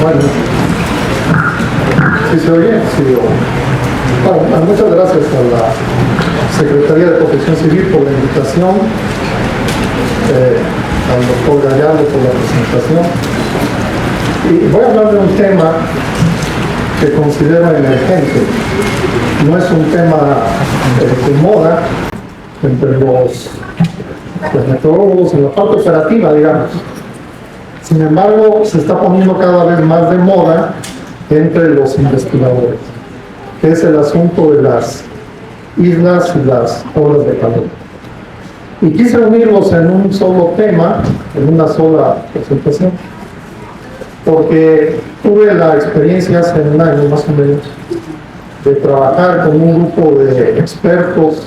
Bueno, ¿sí se oye? Sí. Bueno, muchas gracias a la Secretaría de Protección Civil por la invitación, al doctor Gallardo por la presentación. Y voy a hablar de un tema que considero emergente. No es un tema de moda entre los meteorólogos en la parte operativa, digamos. Sin embargo, se está poniendo cada vez más de moda entre los investigadores, que es el asunto de las islas y las olas de calor. Y quise unirlos en un solo tema, en una sola presentación, porque tuve la experiencia hace un año más o menos de trabajar con un grupo de expertos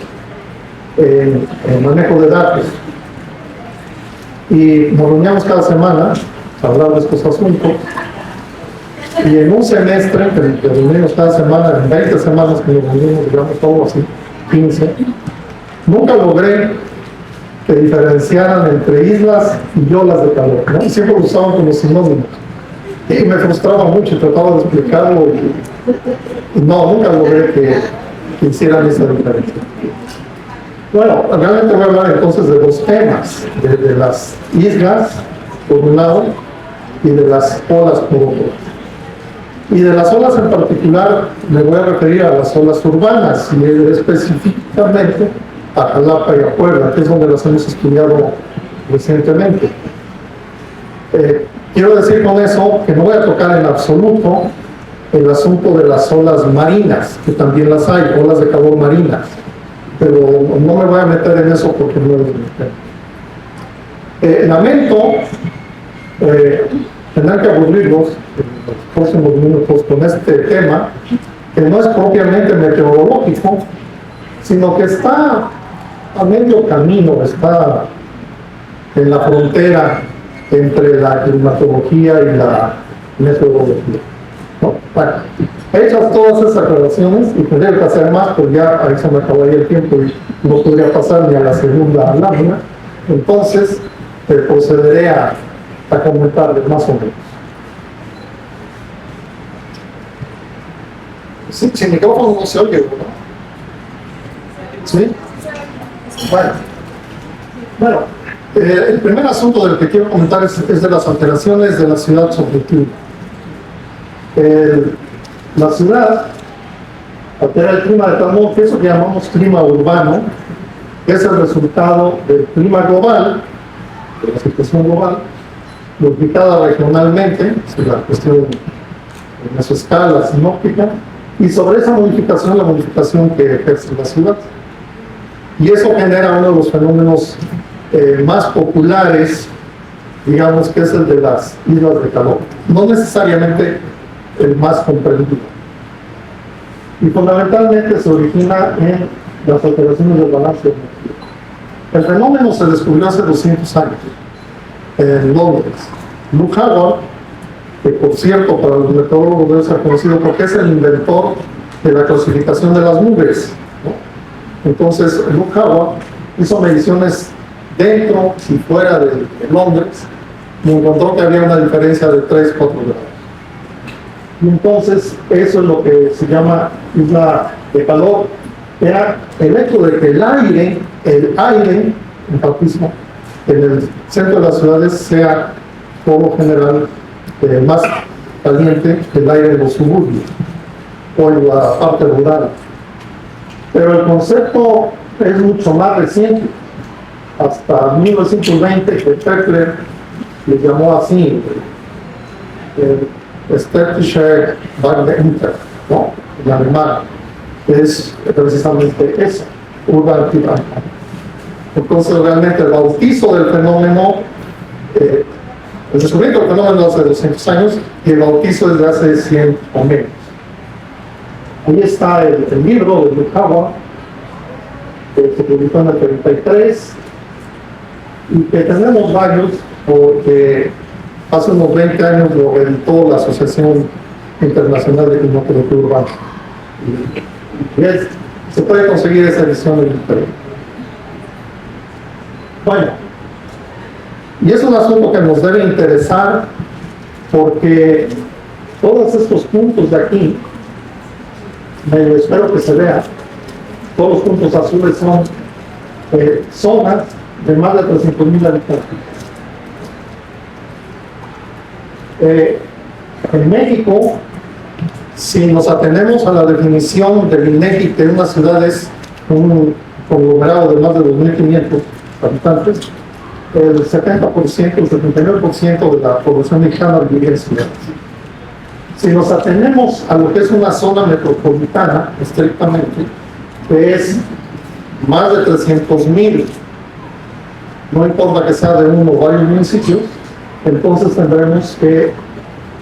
en manejo de datos. Y nos reuníamos cada semana a hablar de estos asuntos. Y en un semestre, que reunimos cada semana, en 20 semanas que nos reunimos, digamos todo así, 15, nunca logré que diferenciaran entre islas y olas de calor, ¿no? Siempre lo usaban como sinónimos. Y me frustraba mucho, trataba de explicarlo y no, nunca logré que hicieran esa diferencia. Bueno, realmente voy a hablar entonces de dos temas, de las islas por un lado y de las olas por otro. Y de las olas en particular me voy a referir a las olas urbanas y específicamente a Jalapa y a Puebla, que es donde las hemos estudiado recientemente. Quiero decir con eso que no voy a tocar en absoluto el asunto de las olas marinas, que también las hay, olas de calor marinas, pero no me voy a meter en eso porque no es mi tema. Lamento tener que aburrirlos en los próximos minutos con este tema, que no es propiamente meteorológico, sino que está a medio camino, está en la frontera entre la climatología y la meteorología, ¿no? Bueno, hechas todas esas aclaraciones, y tendría que hacer más, porque ya ahí se me acabaría el tiempo y no podría pasar ni a la segunda lámina, entonces procederé a comentarles más o menos. Sin micrófono no se oye, ¿no? ¿Sí? Bueno, el primer asunto del que quiero comentar es de las alteraciones de la ciudad sobre el clima. La ciudad altera el clima de tal modo que eso que llamamos clima urbano es el resultado del clima global, de la situación global, modificada regionalmente, es la cuestión en su escala sinóptica, y sobre esa modificación, la modificación que ejerce la ciudad. Y eso genera uno de los fenómenos más populares, digamos, que es el de las islas de calor. No necesariamente el más comprendido. Y fundamentalmente se origina en las alteraciones del balance de energía. El fenómeno se descubrió hace 200 años en Londres. Luke Howard, que por cierto para los meteorólogos debe ser conocido porque es el inventor de la clasificación de las nubes, ¿no? Entonces Luke Howard hizo mediciones dentro y fuera de Londres y encontró que había una diferencia de 3-4 grados. Y entonces eso es lo que se llama isla de calor. Era el hecho de que el aire en particular en el centro de las ciudades sea por lo general más caliente que el aire en los suburbios o en la parte rural. Pero el concepto es mucho más reciente. Hasta 1920 que Kepler le llamó así Städtische Warmwasser, ¿no? En alemán, es precisamente eso, Urban Climate. Entonces realmente el bautizo del fenómeno, el descubrimiento del fenómeno hace 200 años y el bautizo es de hace 100 o menos. Ahí está el libro de Luke Howard, que se publicó en el 33, y que tenemos varios porque hace unos 20 años lo editó la Asociación Internacional de Climatología Urbana. Y se puede conseguir esa edición en internet. Bueno, y es un asunto que nos debe interesar porque todos estos puntos de aquí, espero que se vea, todos los puntos azules son zonas de más de 300,000 habitantes. En México, si nos atenemos a la definición del INEGI, que una ciudad es un conglomerado de más de 2.500 habitantes, el 70%, el 79% de la población mexicana vive en ciudades. Si nos atenemos a lo que es una zona metropolitana, estrictamente, que es más de 300,000, no importa que sea de uno o varios municipios, entonces tendremos que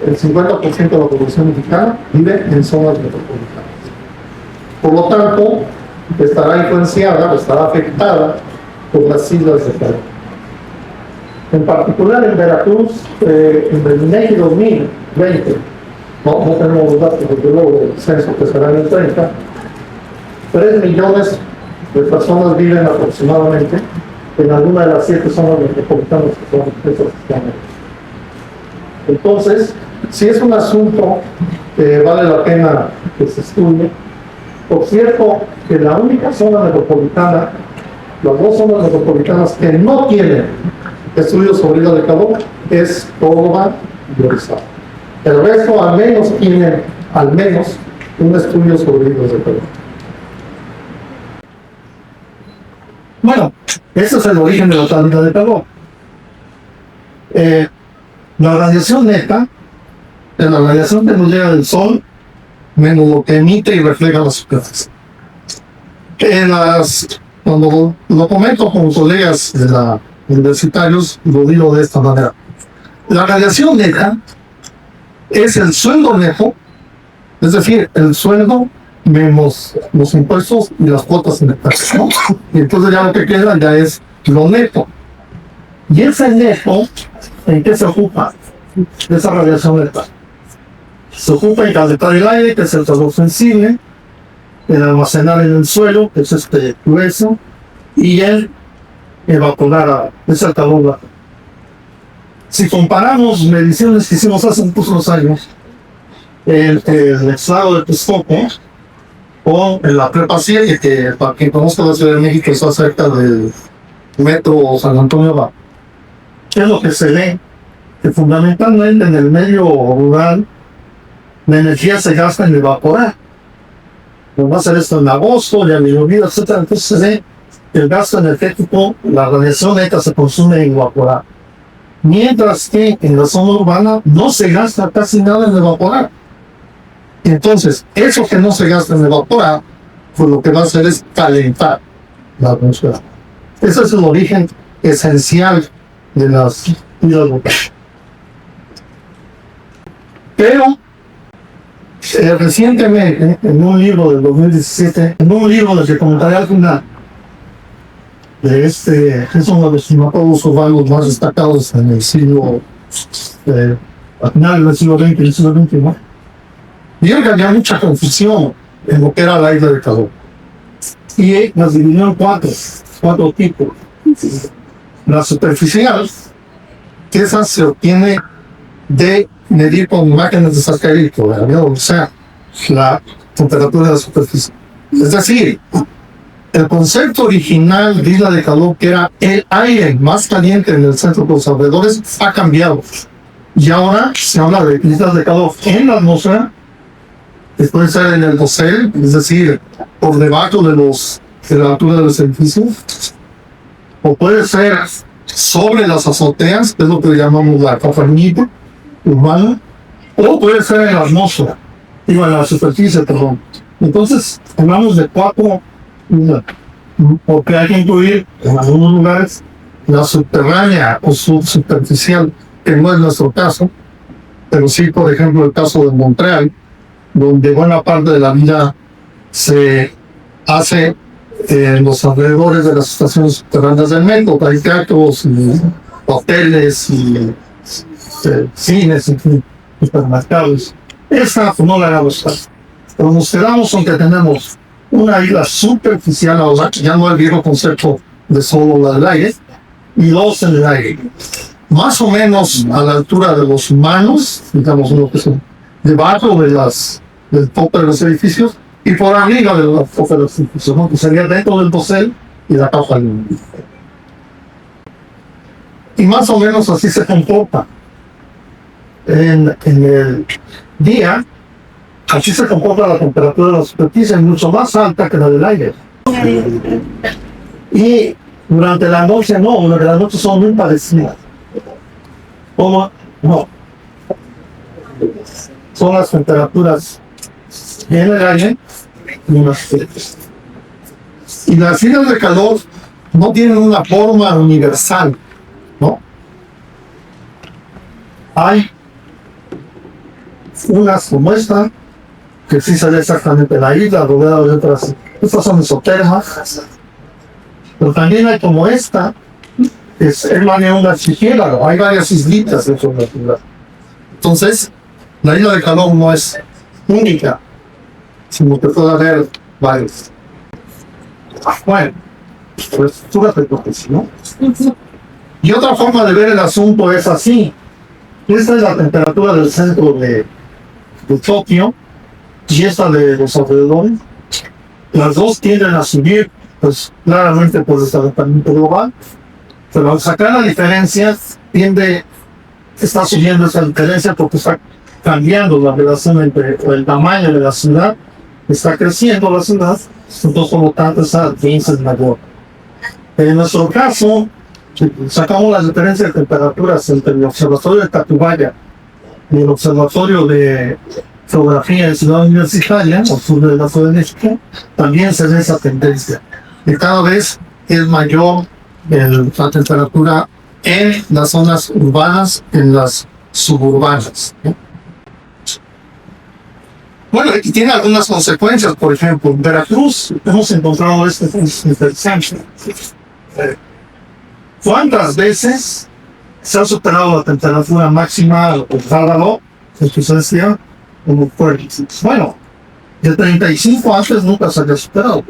el 50% de la población mexicana vive en zonas metropolitanas. Por lo tanto, estará influenciada o estará afectada por las islas de Perú. En particular en Veracruz, en el INEGI 2020, no tenemos los datos desde luego del censo que será en el 30, 3 millones de personas viven aproximadamente en alguna de las 7 zonas metropolitanas que son esas que están. Entonces, si es un asunto que vale la pena que se estudie. Por cierto, que la única zona metropolitana, las dos zonas metropolitanas que no tienen estudios sobre islas de calor es Córdoba y Orizaba. El resto al menos tienen un estudio sobre islas de calor. Bueno, ese es el origen de la islas de calor. La radiación neta es la radiación que nos llega del Sol menos lo que emite y refleja la superficie. Cuando lo comento con colegas de la universitarios, lo digo de esta manera. La radiación neta es el sueldo neto, es decir, el sueldo menos los impuestos y las cuotas netas, ¿no? Y entonces ya lo que queda ya es lo neto. Y ese neto, ¿en qué se ocupa? Esa radiación neta. Se ocupa en calentar el aire, que es el calor sensible, en almacenar en el suelo, que es este grueso, y en evaporar, es el calor bajo. Si comparamos mediciones que hicimos hace muchos años, el estado de Texcoco con la prepa 7, que para quien conozca la Ciudad de México está cerca del metro San Antonio Abad, ¿qué es lo que se ve? Que fundamentalmente en el medio rural la energía se gasta en evaporar. Va a ser esto en agosto, ya mediodía, etc. Entonces se ve que el gasto energético, la radiación neta se consume en evaporar. Mientras que en la zona urbana no se gasta casi nada en evaporar. Entonces, eso que no se gasta en evaporar, pues lo que va a hacer es calentar la atmósfera. Ese es el origen esencial de las islas volcánicas. Pero recientemente, en un libro del 2017, en un libro del que comentaré al final, es uno de los climatólogos urbanos más destacados en el siglo, a finales del siglo XX y el siglo XXI, vieron que había mucha confusión en lo que era la isla de calor. Y las dividió en cuatro tipos. La superficial, que esa se obtiene de medir con máquinas de satélite, o sea, la temperatura de la superficie. Es decir, el concepto original de isla de calor, que era el aire más caliente en el centro de los alrededores, ha cambiado. Y ahora se habla de islas de calor en la atmósfera, que puede ser en el dosel, es decir, por debajo de la altura de los edificios, o puede ser sobre las azoteas, que es lo que llamamos la capa urbana, o puede ser en la atmósfera, en la superficie, perdón. Entonces, hablamos de cuatro, porque hay que incluir en algunos lugares la subterránea o subsuperficial, que no es nuestro caso, pero sí, por ejemplo, el caso de Montreal, donde buena parte de la vida se hace en los alrededores de las estaciones subterráneas del metro. Hay teatros, y hoteles, y cines, y supermercados. Esa no la hagamos caso. Pero nos quedamos aunque tenemos una isla superficial, ahora ya no el viejo concepto de solo la del aire, y dos en el aire. Más o menos a la altura de los humanos, digamos lo que son debajo del tope de los edificios y por arriba del tope de los edificios, ¿no? Que sería dentro del dosel y la caja libre. Y más o menos así se comporta. En el día, así se comporta la temperatura de la superficie, mucho más alta que la del aire. Y durante la noche no, durante la noche son muy parecidas. ¿Cómo? No. Son las temperaturas en el aire y en las superficies. Y las islas de calor no tienen una forma universal, ¿no? Hay unas como esta, que sí se ve exactamente la isla, rodeada de otras. Estas son isotermas. Pero también hay como esta, que es más bien un archipiélago. Hay varias islitas dentro de la isla. Entonces, la isla de calor no es única, sino que puede haber varias. Bueno, pues súbate porque si no. Y otra forma de ver el asunto es así. Esta es la temperatura del centro de Tokio y esta de los alrededores. Las dos tienden a subir, pues claramente por el calentamiento global, pero al sacar la diferencia, está subiendo esa diferencia porque está cambiando la relación entre el tamaño de la ciudad, está creciendo la ciudad, entonces por lo tanto esa diferencia es mayor. En nuestro caso, sacamos la diferencia de temperaturas entre el observatorio de Tacubaya y el observatorio de geografía de Ciudad Universitaria, al sur de la Ciudad de México, también se ve esa tendencia. Y cada vez es mayor la temperatura en las zonas urbanas, en las suburbanas, ¿no? Bueno, y tiene algunas consecuencias. Por ejemplo, en Veracruz hemos encontrado este interesante. ¿Cuántas veces se ha superado la temperatura máxima o sábado, que se decía, como fuerte? Bueno, de 35 antes nunca se había superado.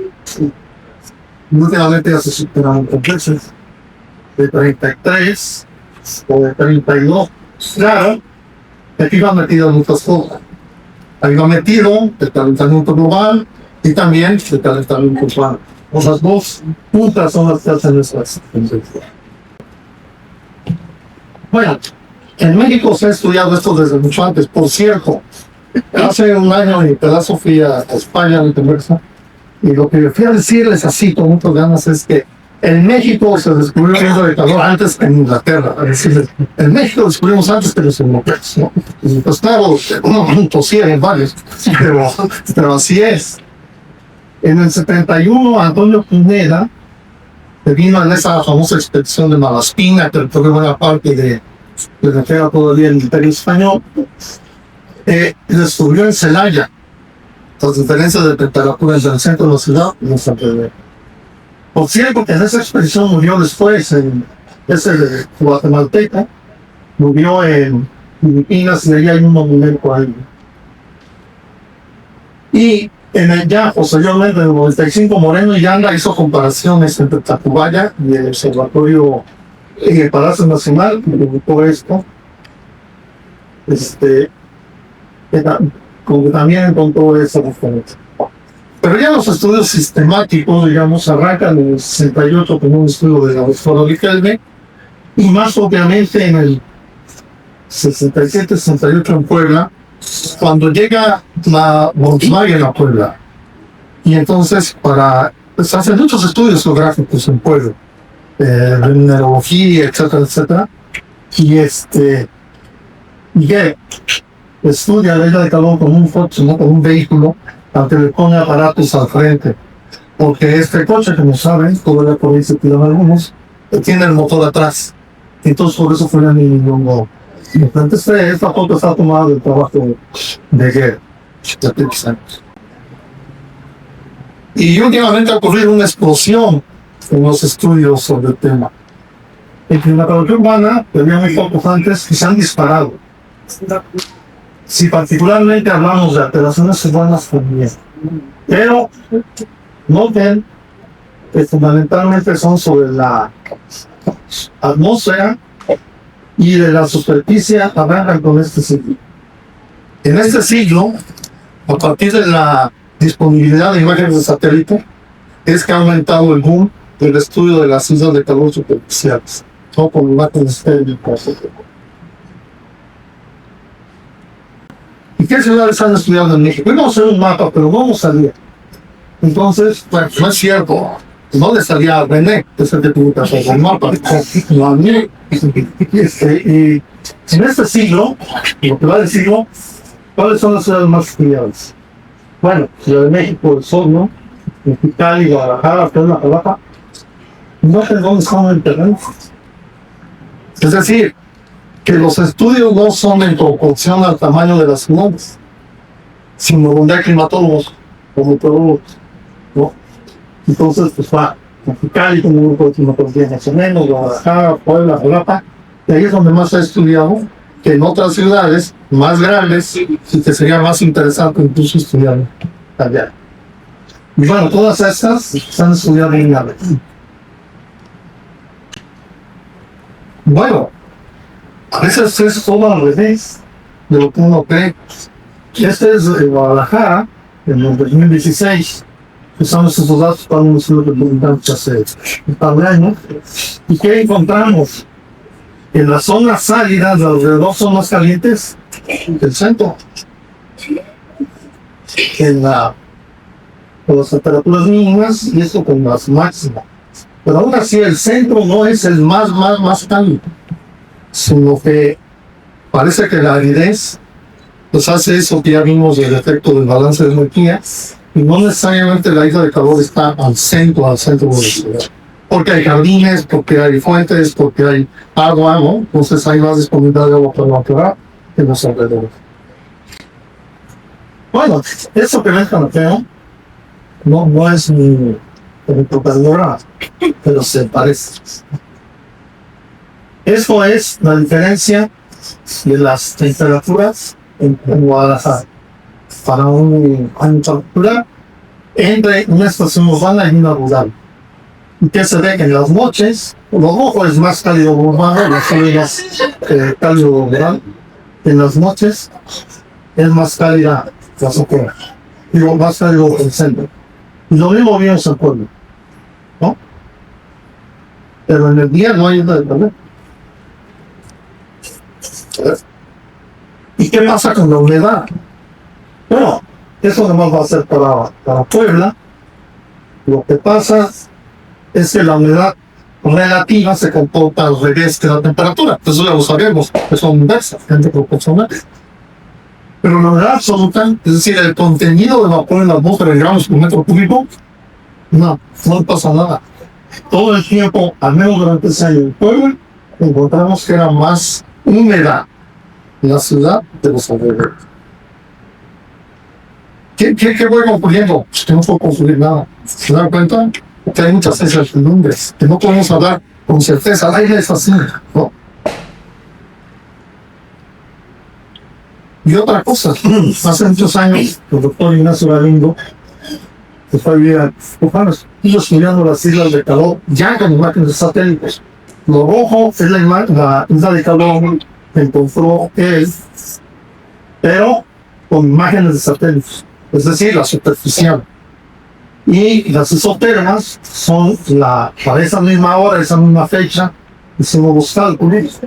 Últimamente ya se superaron con veces. De 33 o de 32. Claro, aquí va metido muchas cosas. Ahí va metido el calentamiento global y también el calentamiento urbano. Las dos puntas son las que hacen esas tendencias. Bueno, en México se ha estudiado esto desde mucho antes. Por cierto, hace un año en pedazo fui a España a viceversa, y lo que fui a decirles así con muchas ganas es que en México se descubrió el mundo de calor antes que en Inglaterra. Es decir, en México descubrimos antes que los europeos, ¿no? Pues claro, uno tosía en varios, pero así es. En el 71, Antonio Pineda, que vino en esa famosa expedición de Malaspina, que recorrió buena parte de lo que era todavía el Imperio Español, descubrió en Celaya las diferencias de temperatura entre el centro de la ciudad y los alrededores. Por cierto, que en esa expedición murió después, ese guatemalteca, murió en Filipinas y ahí hay un monumento ahí. Y ya posteriormente, en el 95, Moreno y Anda hizo comparaciones entre Tacubaya y el observatorio en el Palacio Nacional, que publicó esto. Como que también encontró esa diferencia. Pero ya los estudios sistemáticos, digamos, arrancan en el 68 con un estudio de la doctora Riquelme, y más obviamente en el 67-68 en Puebla, cuando llega la Volkswagen a Puebla. Y entonces se hacen muchos estudios geográficos en Puebla, de mineralogía, etcétera, etcétera. Y que estudia la isla de calor con un coche, ¿no? Con un vehículo, al que le pone aparatos al frente. Porque este coche, como saben, todavía por ahí se tiran algunos, tiene el motor atrás. Entonces por eso fue a mi Nyong'o. Entonces esta foto está tomada del trabajo de Guerra, de aquellos años. Y últimamente ha ocurrido una explosión en los estudios sobre el tema. En climatología urbana, había muy pocos antes que se han disparado. Si particularmente hablamos de alteraciones urbanas también. Pero noten que fundamentalmente son sobre la atmósfera y de la superficie arrancan con este ciclo. En este siglo, a partir de la disponibilidad de imágenes de satélite, es que ha aumentado el boom del estudio de las islas de calor superficiales, no con imágenes técnicas. ¿Y qué ciudades han estudiado en México? Vamos a hacer un mapa, pero no salía. Entonces, bueno, no es cierto. No le salía a René, que es el que tuvo que hacer el mapa. No a mí. Y en este siglo, lo que va del siglo, ¿cuáles son las ciudades más estudiadas? Bueno, Ciudad de México, el Sol, ¿no? Mexicali, Guadalajara, Puebla, Jalapa. No sé dónde están en terreno. Es decir, que los estudios no son en proporción al tamaño de las ciudades, sino donde hay climatólogos, como meteorólogos, ¿no? Entonces, pues va, Mexicali como un grupo de climatología más o menos, Guadalajara, Puebla, Jalapa, y ahí es donde más se ha estudiado que en otras ciudades más grandes, y que sería más interesante incluso estudiar allá. Y bueno, todas estas se han estudiado en la vez. Bueno, a veces es todo al revés de lo que uno cree. Este es de Guadalajara, en el 2016. Usamos esos datos para un estudio que publicamos hace un par de años. ¿Y qué encontramos? En las zonas áridas de alrededor son más calientes que el centro. Con las temperaturas mínimas y esto con las máximas. Pero aún así el centro no es el más cálido, sino que parece que la aridez pues hace eso que ya vimos del efecto del balance de energía, y no necesariamente la isla de calor está al centro de la ciudad. Porque hay jardines, porque hay fuentes, porque hay agua, ¿no? Entonces hay más disponibilidad de agua para evaporar en los alrededores. Bueno, eso que ven tan feo no es mi computadora, pero se parece. Eso es la diferencia de las temperaturas en Guadalajara para una temperatura entre una estación urbana y una rural. Y que se ve que en las noches, lo rojo es más cálido urbano, lo azul es más cálido rural. En las noches es más cálida la azotea, digo, más cálido el centro. Y lo mismo vimos en pueblo, ¿no? Pero en el día no hay nada de problema. ¿Y qué pasa con la humedad? Bueno, eso nomás va a ser para Puebla. Lo que pasa es que la humedad relativa se comporta al revés que la temperatura. Eso ya lo sabemos, que son inversas, entre proporcionales. Pero la humedad absoluta, es decir, el contenido de vapor en la atmósfera en gramos por metro cúbico, no pasa nada. Todo el tiempo, al menos durante ese año en Puebla, encontramos que era más húmeda la ciudad de los alrededores. ¿Qué voy concluyendo? Pues que no puedo concluir nada. ¿Se dan cuenta? Que hay muchas incertidumbres, que no podemos hablar con certeza. El aire es así, ¿no? Y otra cosa, hace muchos años, el doctor Ignacio Galindo, que fue a vivir a Pujanos, iba estudiando las islas de calor ya con imágenes de satélites. Lo rojo es la isla de calor que encontró él, pero con imágenes de satélites, es decir, la superficial. Y las isotérmicas son para esa misma hora, esa misma fecha, hicimos los cálculos,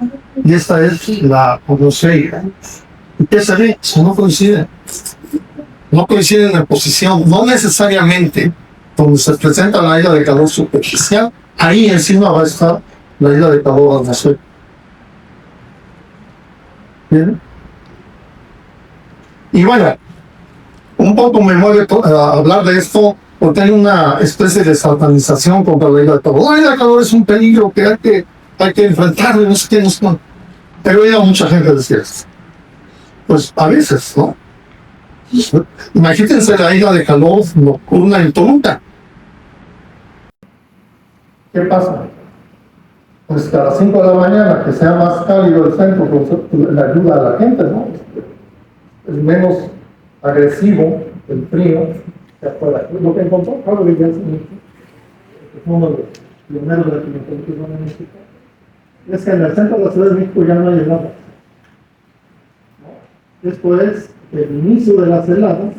y esta es la atmosférica. ¿Y qué se ve? No coinciden. No coinciden en posición, no necesariamente donde se presenta la isla de calor superficial, ahí encima va a estar la isla de calor atmosférica. ¿Bien? Y bueno, un poco me mueve hablar de esto porque hay una especie de satanización contra la isla de calor. La isla de calor es un peligro que hay que enfrentarlo, no sé qué, no sé qué. He oído a mucha gente decir esto. Pues a veces, ¿no? Imagínense la isla de calor nocturna en Toluca. ¿Qué pasa? Pues que a las 5 de la mañana, que sea más cálido el centro, pues, le ayuda a la gente, ¿no? Es menos agresivo el frío que afuera. Lo que encontró Pablo Villas, que fue uno de los pioneros de la climatología en México, es que en el centro de la Ciudad de México ya no hay helado. Esto es el inicio de las heladas.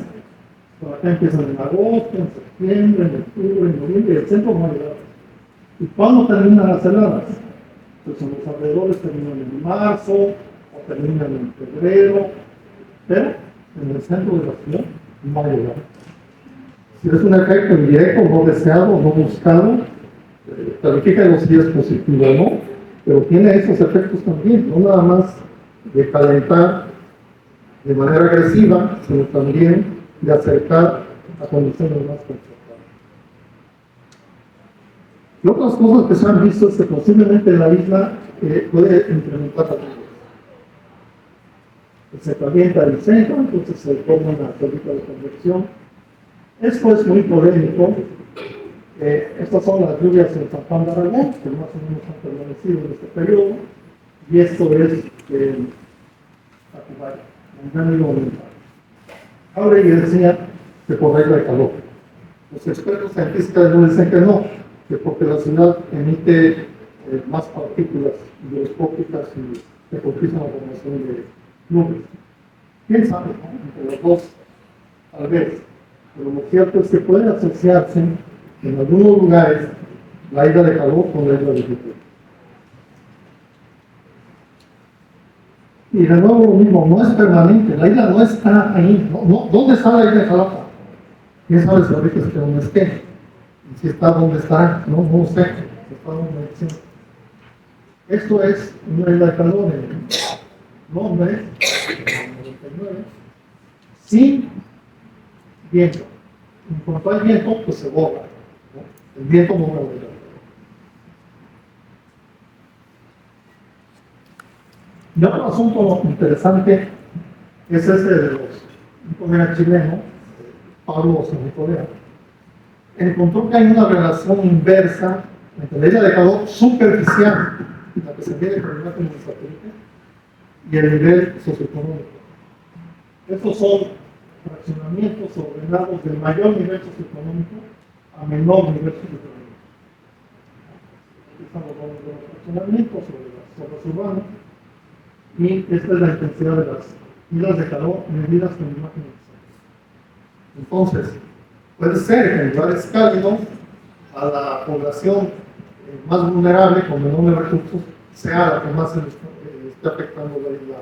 Por acá empiezan en agosto, en septiembre, en octubre, en noviembre, y el centro no hay heladas. ¿Y cuándo terminan las heladas? Pues en los alrededores terminan en marzo, o terminan en febrero, pero en el centro de la ciudad no hay heladas. Si es un efecto indirecto, no deseado, no buscado, califica los días positivos, ¿no? Pero tiene esos efectos también, no nada más de calentar de manera agresiva, sino también de acercar a condiciones más confortables. Y otras cosas que se han visto es que posiblemente la isla puede incrementar la lluvia. Se calienta el centro, entonces se forma una película de convección. Esto es muy polémico. Estas son las lluvias en San Juan de Aragón, que más o menos han permanecido en este periodo, y esto es Tacubaya, en el Nilo Oriental. Ahora yo decía que por regla de calor. Los expertos en física nos dicen que no, que porque la ciudad emite más partículas microscópicas y que propician la formación de nubes. ¿Quién sabe? ¿No? Entre los dos, tal vez. Pero lo cierto es que puede asociarse en algunos lugares la isla de calor con la isla de lluvia. Y de nuevo lo mismo, no es permanente, la isla no está ahí. ¿Dónde está la isla de Jalapa? ¿Quién sabe si ahorita es que dónde esté? Y si está, ¿dónde está? No sé. Está donde dice. Esto es una isla de calor en Londres, en el 99, sin viento. En cuanto hay viento, pues se borra, ¿no? El viento no lo borra. Y otro asunto interesante es este de un colega chileno, Pablo Santiago, encontró que hay una relación inversa entre la isla de calor superficial, la que se tiene con el imagen del satélite, y el nivel socioeconómico. Estos son fraccionamientos ordenados del mayor nivel socioeconómico a menor nivel socioeconómico. Aquí están los nombres de los fraccionamientos sobre las zonas urbanas, y esta es la intensidad de las islas de calor medidas con imagen del satélite. Entonces, puede ser que en lugares cálidos a la población más vulnerable, con menores recursos, sea la que más se esté afectando la isla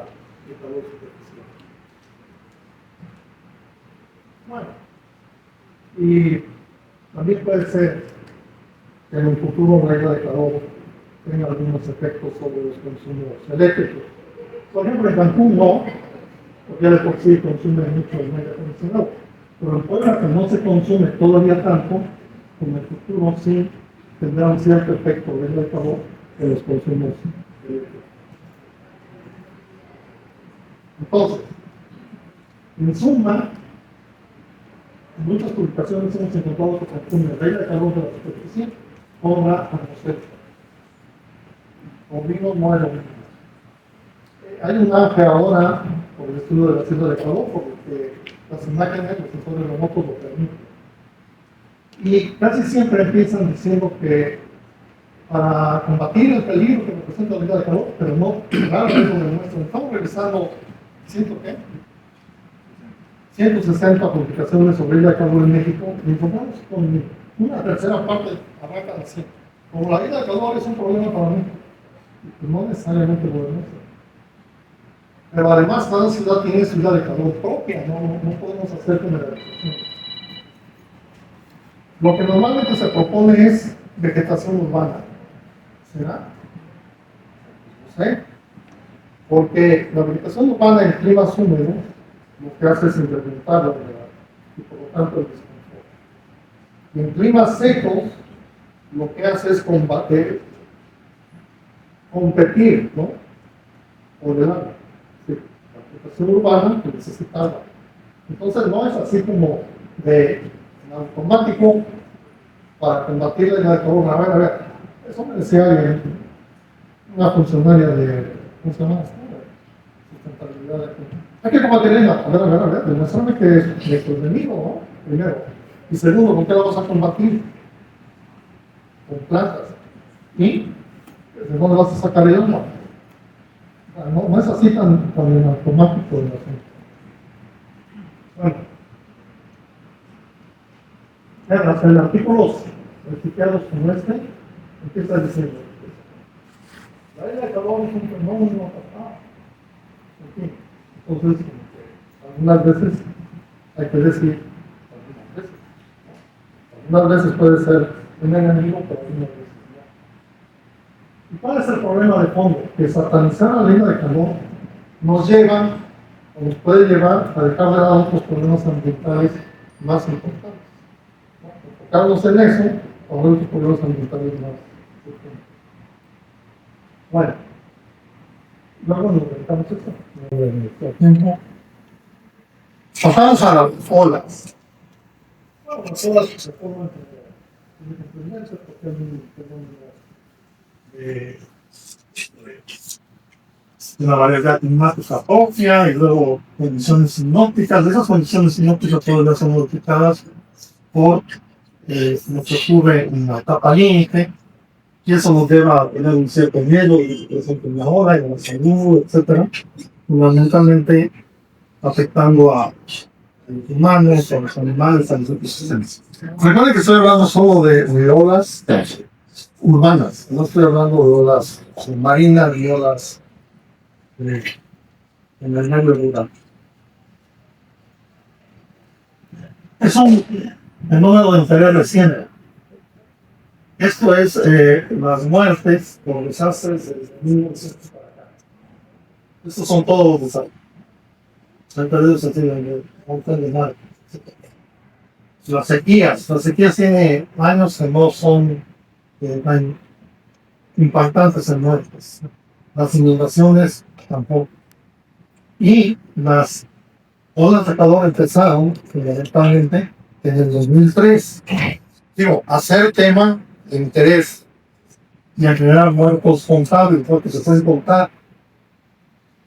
de calor superficial. Bueno, y también puede ser que en el futuro la isla de calor tenga algunos efectos sobre los consumos eléctricos. Por ejemplo, en Cancún no, porque ya de por sí consume mucho el aire acondicionado. Pero en Puebla, que no se consume todavía tanto, en el futuro sí tendrá un cierto efecto de calor en los consumos eléctricos. Entonces, en suma, en muchas publicaciones hemos encontrado que consume el aire de calor de la superficie con la atmosférica. Con vino no es lo mismo. Hay un auge ahora por el estudio de la islas de calor, porque las imágenes, los sensores remotos lo permiten. Y casi siempre empiezan diciendo que para combatir el peligro que representa la isla de calor, pero no, rara vez lo demuestran. Estamos revisando, ¿qué? 160 publicaciones sobre isla de calor en México, y encontramos con una tercera parte arrancan así. Como la isla de calor es un problema para México, pues no necesariamente lo demuestran. Pero además cada ciudad tiene su isla de calor propia, no podemos hacer generalización. Lo que normalmente se propone es vegetación urbana. ¿Será? No sé. Porque la vegetación urbana en climas húmedos lo que hace es incrementar la humedad y por lo tanto el desconfort. Y en climas secos lo que hace es competir, ¿no? Por el agua. Sí, la vegetación urbana que necesita agua. Entonces no es así como de automático para combatir la isla de calor. A ver, eso me decía alguien, una funcionaria de, ¿cómo se llama? Sustentabilidad de aquí. Hay que combatir la isla. A ver, demuéstrame que es nuestro enemigo, ¿no? Primero. Y segundo, ¿con qué la vas a combatir? Con plantas. ¿Y de dónde vas a sacar el agua? No es así tan automático el asunto. Bueno, en el artículos reciclados como este, empieza diciendo, la ley de calor es un fenómeno pasado. En fin, entonces, algunas veces hay que decir, algunas veces. Algunas veces puede ser un enemigo, pero algunas veces no. ¿Y cuál es el problema de fondo? Que satanizar la ley de calor nos lleva, o nos puede llevar a dejar de lado otros problemas ambientales más importantes. Enfocarnos en eso, o en otros problemas ambientales más importantes. Bueno, luego nos dedicamos a esto. Pasamos a las olas. Bueno, las olas que se forman independientemente porque es un fenómeno de una variedad climática propia y luego condiciones sinópticas. De esas condiciones sinópticas todas son modificadas por lo que ocurre en la etapa límite, y eso nos lleva a tener un cierto miedo, y por ejemplo en la ola, en la salud, etc. Fundamentalmente afectando a los humanos, a los animales, a los ecosistemas. Recuerden que estoy hablando solo de olas urbanas, no estoy hablando de olas marinas ni olas en el medio rural. Es un fenómeno inferior de 100. Esto es las muertes por desastres desde 1900 para acá. Estos son todos los desastres. Se han perdido sentido de montón de mar. Las sequías tienen años que no son tan impactantes en muertes. Las inundaciones tampoco. Y las olas de calor empezaron, fundamentalmente, en el 2003. Hacer tema de interés y a generar muertos contables, porque se pueden contar.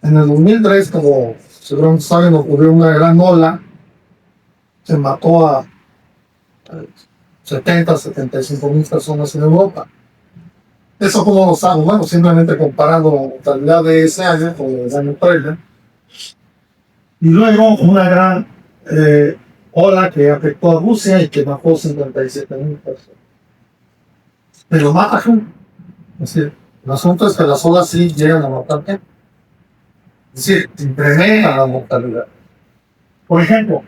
En el 2003, como seguramente saben, ocurrió una gran ola, se mató a 75 mil personas en Europa. Eso como lo saben, bueno, simplemente comparando la mortalidad de ese año con el año previo. Y luego una gran ola que afectó a Rusia y que mató 57 mil personas. Pero mata gente. Es decir, el asunto es que las olas sí llegan a matar gente. Es decir, incrementan la mortalidad. Por ejemplo,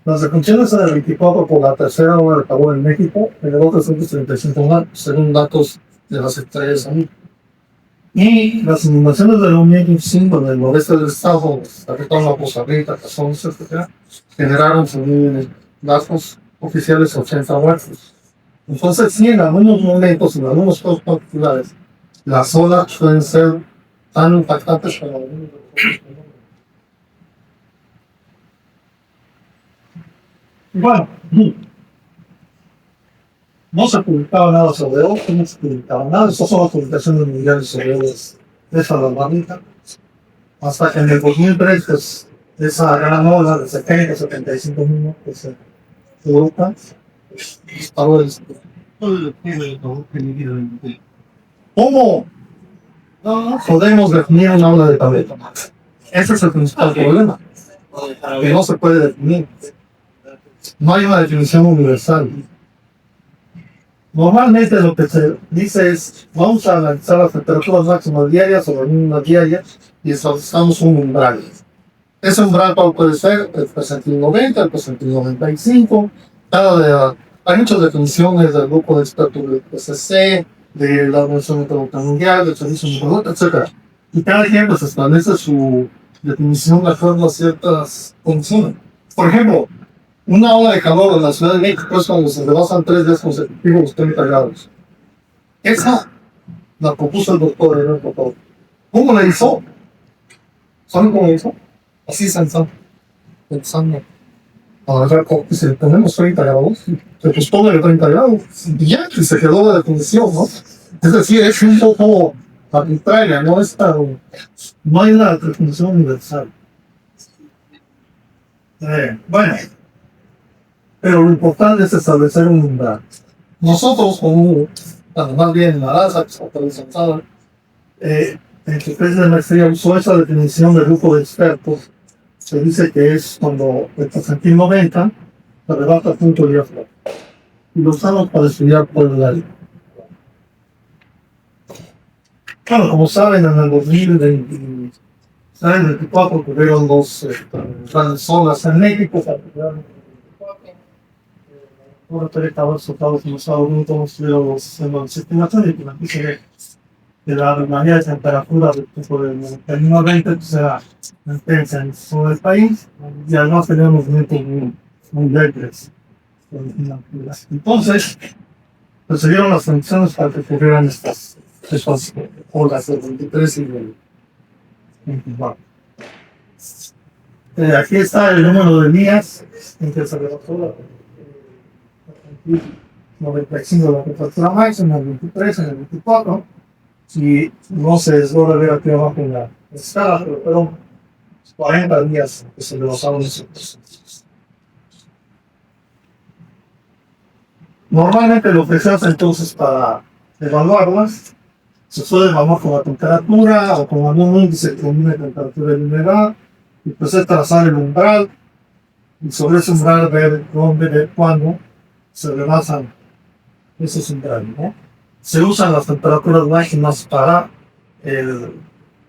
las defunciones en el 24 por la tercera ola de calor en México generó 335 muertos, según datos de las Secretarías de Salud. Y las inundaciones del 2005 en el noreste del estado, afectaron a Costa Rica, Cazones, etc., generaron, según datos oficiales, 80 muertos. Entonces, sí, en algunos momentos, en algunos casos particulares, las olas pueden ser tan impactantes como algunos de los otros fenómenos. Bueno, no se publicaba nada sobre eso, no se publicaba nada. Estas son las publicaciones mundiales sobre esa alarmita. Hasta que en el 2003, pues, esa gran ola de 75 mil que se provoca, ahora es. ¿Cómo podemos definir una ola de calor? Ese es el principal problema, que no se puede definir. No hay una definición universal. Normalmente lo que se dice es, vamos a analizar las temperaturas máximas diarias o las mínimas diarias y establezcamos un umbral. Ese umbral puede ser el percentil 90, el percentil 95, hay muchas definiciones del grupo de expertos del PCC, de la Organización Meteorológica Mundial, del Servicio Meteorológico, etc. Y cada quien pues establece su definición de acuerdo a ciertas condiciones. Por ejemplo, una ola de calor en la Ciudad de México es cuando se rebasan 3 días consecutivos los 30 grados. Esa la propuso el doctor Herrera Toro. ¿Cómo la hizo? ¿Saben cómo la hizo? Así pensando. A ver, si tenemos 30 grados, se puso de 30 grados y ya, y se quedó la definición, ¿no? Es decir, es un poco arbitraria, no hay una definición universal. Bueno. Pero lo importante es establecer un umbral. Nosotros, más bien en la raza, que está pensada, en su tesis de maestría usó esa definición del grupo de expertos se dice que es cuando el paciente 90 se rebasa el punto de diáfano. Y lo usamos para estudiar por el área. Claro, como saben, en el 2024 ocurrieron dos grandes olas en México, particularmente en el 24. Por los resultados en los Estados Unidos estuvieron los estimaciones que nos dicen que la mayoría de temperatura del tipo del 2020 será intensa en todo el país y además tenemos vientos muy débiles. Entonces, pues se dieron las condiciones para que ocurrieran estas olas del 23 y del 24. Aquí está el número de días en que se rebasó la 95 la temperatura máxima, en el 23, en el 24. Si no se logra ver aquí abajo en la escala, pero fueron 40 días que se rebasaron esos. Normalmente lo que se hace entonces para evaluarlas, se suele evaluar con la temperatura o con algún índice que combine temperatura y humedad, y pues es trazar el umbral, y sobre ese umbral ver dónde, ver cuándo se rebasan esos umbrales, ¿no? Se usan las temperaturas máximas para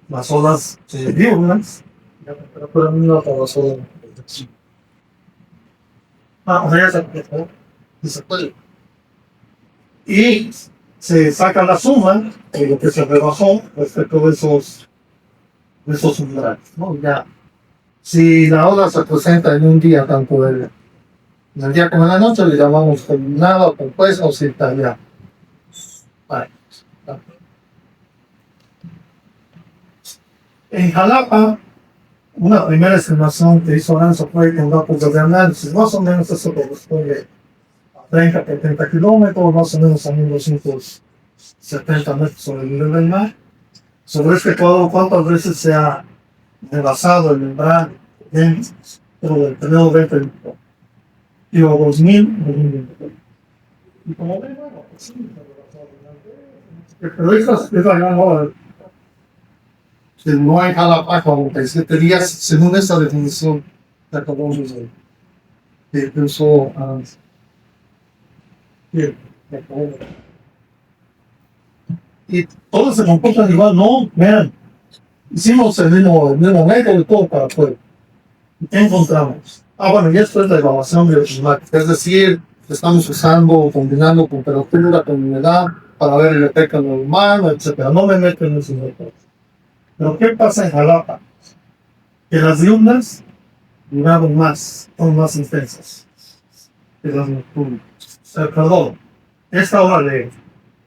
las olas diurnas y la temperatura mínima para las olas nocturnas. O sea, ya se puede. Y se saca la suma de lo que se rebajó respecto de esos umbrales, ¿no? Ya, si la ola se presenta en un día, tanto en el día como en la noche, le llamamos combinada o compuesta o simultánea. Vale. En Jalapa, una primera estimación que hizo Aranza fue con datos de análisis, más o menos eso corresponde a 30 por 30 kilómetros, más o menos a 1270 metros sobre el nivel del mar. Sobre este cuadro, ¿cuántas veces se ha rebasado el umbral dentro del periodo 20 digo 2000? Y como ven, bueno, pues sí, pero estas es la gran hora. No hay Jalapa 47 días, según esta definición que acabamos de usó y todos se comportan igual, no, vean, hicimos el mismo método y todo para poder. ¿Qué encontramos? Bueno, y esto es la evaluación bioclimática, es decir, estamos usando o combinando temperatura con humedad para ver el efecto en el humano, etc. No me meto en esos métodos. Pero ¿qué pasa en Jalapa? Que las diurnas duraron más, son más intensas que las nocturnas. Perdón, esta hora de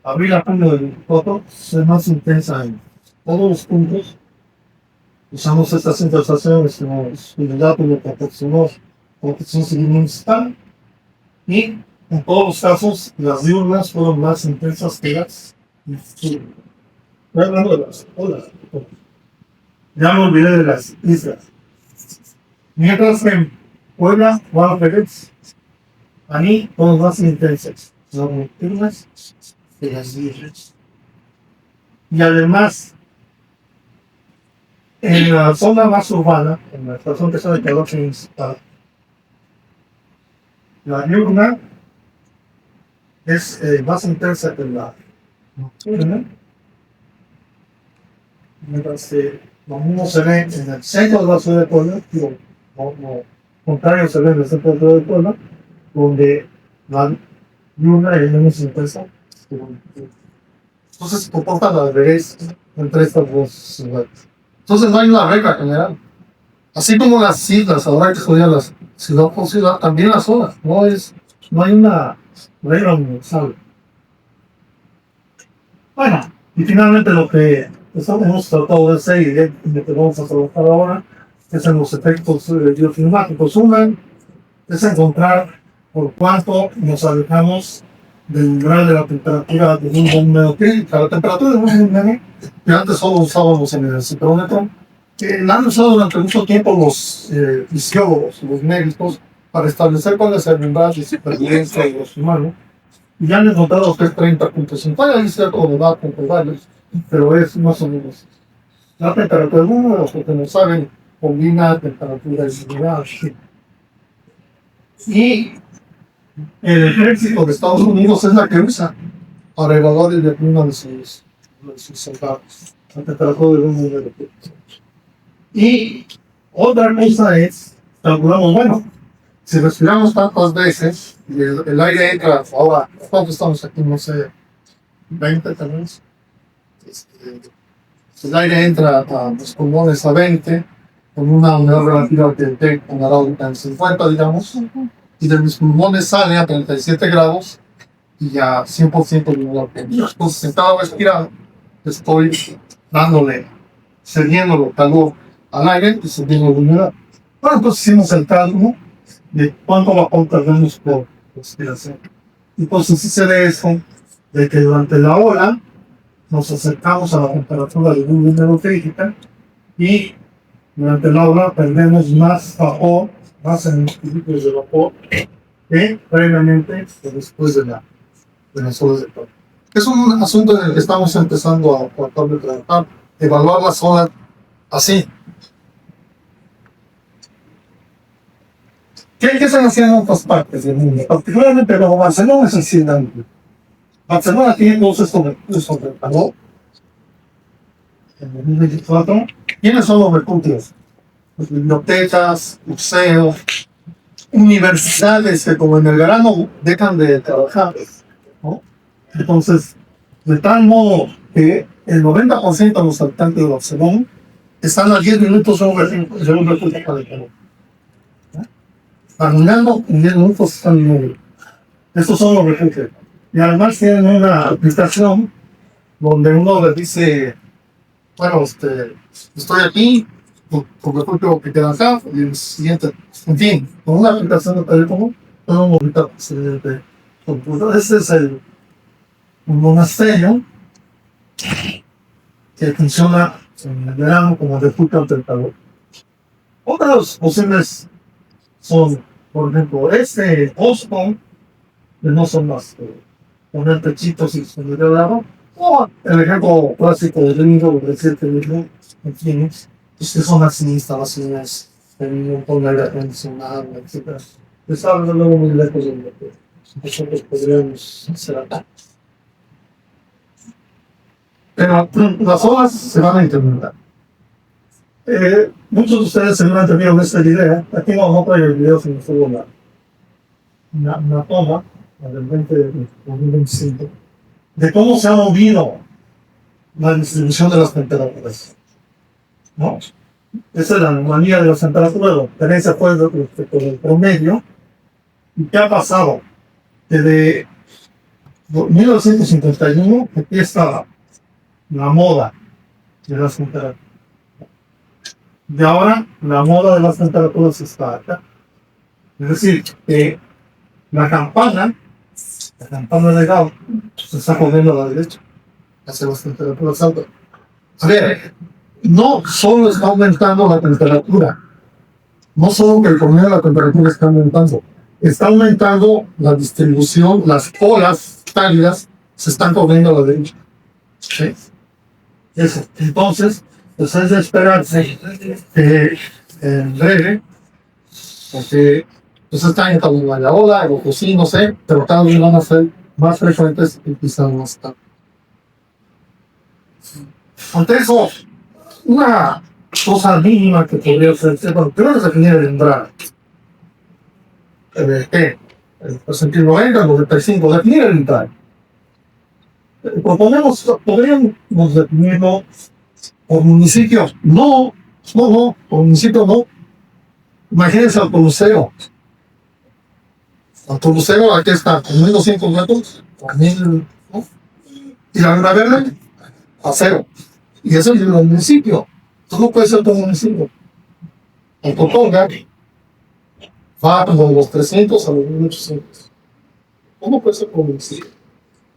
abril a junio del 24 es más intensa en todos los puntos. Usamos estas interpretaciones como el dato lo proporcionó protección civil municipal y en todos los casos las diurnas fueron más intensas que las nocturnas. Estoy hablando de las olas. Ya me olvidé de las islas. Mientras que en Puebla, Guadalajara, ahí son más intensas, las nocturnas de las islas. Y además, en la zona más urbana, en la estación que está de calor municipal, la diurna es más intensa que la nocturna. Mientras que lo mismo se ve en el centro de la ciudad de Puebla, lo contrario se ve en el centro de la ciudad de Puebla, donde la diurna es menos intensa. Entonces se comportan al revés entre estas dos ciudades. Entonces no hay una regla general. Así como las islas, ahora hay que estudiar las ciudad por ciudad, también las olas. No hay una regla universal. Bueno, y finalmente lo que hemos tratado de hacer y de que vamos a trabajar ahora es en los efectos bioclimáticos. Una es encontrar por cuánto nos alejamos del umbral de la temperatura de un húmedo crítica. La temperatura de un húmedo que antes solo usábamos en el ciclómetro, que la han usado durante mucho tiempo los fisiólogos, los médicos, para establecer cuál es el umbral de supervivencia de los humanos. Y ya han encontrado que es 30.5. Hay cierto debate con varios, pero es más o menos la temperatura del húmedo, porque no saben combina temperatura y humedad. Y el ejército de Estados Unidos es la que usa para evaluar el clima de sus soldados, la temperatura del mundo. Y otra cosa es, calculamos, bueno, si respiramos tantas veces y el aire entra, ahora, ¿cuánto estamos aquí? No sé, 20 también. El aire entra a los pulmones a 20, con una humedad relativa que andará en 50, digamos, y de mis pulmones sale a 37 grados y a 100% de humedad. Entonces, sentado respirado, estoy dándole, cediéndolo calor al aire y cediendo la humedad. Bueno, entonces hicimos el cálculo de cuánto vapor perdemos por respiración. Entonces sucede eso, de que durante la hora nos acercamos a la temperatura de un número crítica y durante la hora perdemos más vapor, más en los cilindros de vapor que previamente o después de las olas de calor. Es un asunto en el que estamos empezando a tratar de tratar, evaluar las olas así. ¿Qué están haciendo en otras partes del mundo? Particularmente como Barcelona es haciendo. Barcelona tiene todos estos recursos del calor. En 2024, ¿quiénes son los recursos? Pues bibliotecas, museos, universidades que como en el verano dejan de trabajar, ¿no? Entonces, de tal modo que el 90% de los habitantes de Barcelona están a 10 minutos de un recurso de calor. Caminando en 10 minutos están en móvil. Estos son los refugios. Y además tienen una aplicación donde uno le dice, bueno, estoy aquí, por refugio que queda acá, y el siguiente, en fin, con una aplicación de teléfono, podemos movilizar el siguiente computador. Este es un monasterio que funciona en el verano como refugio ante el calor. Otras opciones son, por ejemplo, Boston, que no son más poner techitos y subir el agua, o el ejemplo clásico de Ringo, del desierto de Ringo, en fin, que son así instalaciones en un montón de aire acondicionado, etc. Está luego muy lejos de lo que nosotros podríamos hacer acá. Pero las olas se van a incrementar. Muchos de ustedes seguramente vieron esta idea. Aquí vamos a traer el video si nos tuvo una toma del 2025 de cómo se ha movido la distribución de las temperaturas, ¿no? Esa es la anomalía de las temperaturas, la diferencia fue respecto del promedio. ¿Y qué ha pasado? Desde 1951 aquí está la moda de las temperaturas. De ahora, la moda de las temperaturas está acá. Es decir, que la campana de Gauss se está moviendo a la derecha, hacia las temperaturas altas. A ver, no solo está aumentando la temperatura, no solo que el promedio de la temperatura está aumentando la distribución, las olas cálidas se están moviendo a la derecha. ¿Sí? Eso. Entonces, pues es de esperarse que en breve, porque pues está en la ola, o pues sí, no sé, pero cada vez van a ser más frecuentes y quizás más tarde. Ante eso, una cosa mínima que podría ser, bueno, primero definir el umbral. ¿Qué? El porcentaje 90, el 95, definir el umbral. Podríamos definirlo por municipio. No, por municipio no. Imagínense al Coliseo. Al Coliseo, aquí está, con 1200 metros, a 1000, ¿no? Y la Laguna Verde, a 0. Y eso es el municipio. Todo puede ser todo municipio. El Totonga va como de los 300 a los 1800. ¿Cómo puede ser como municipio?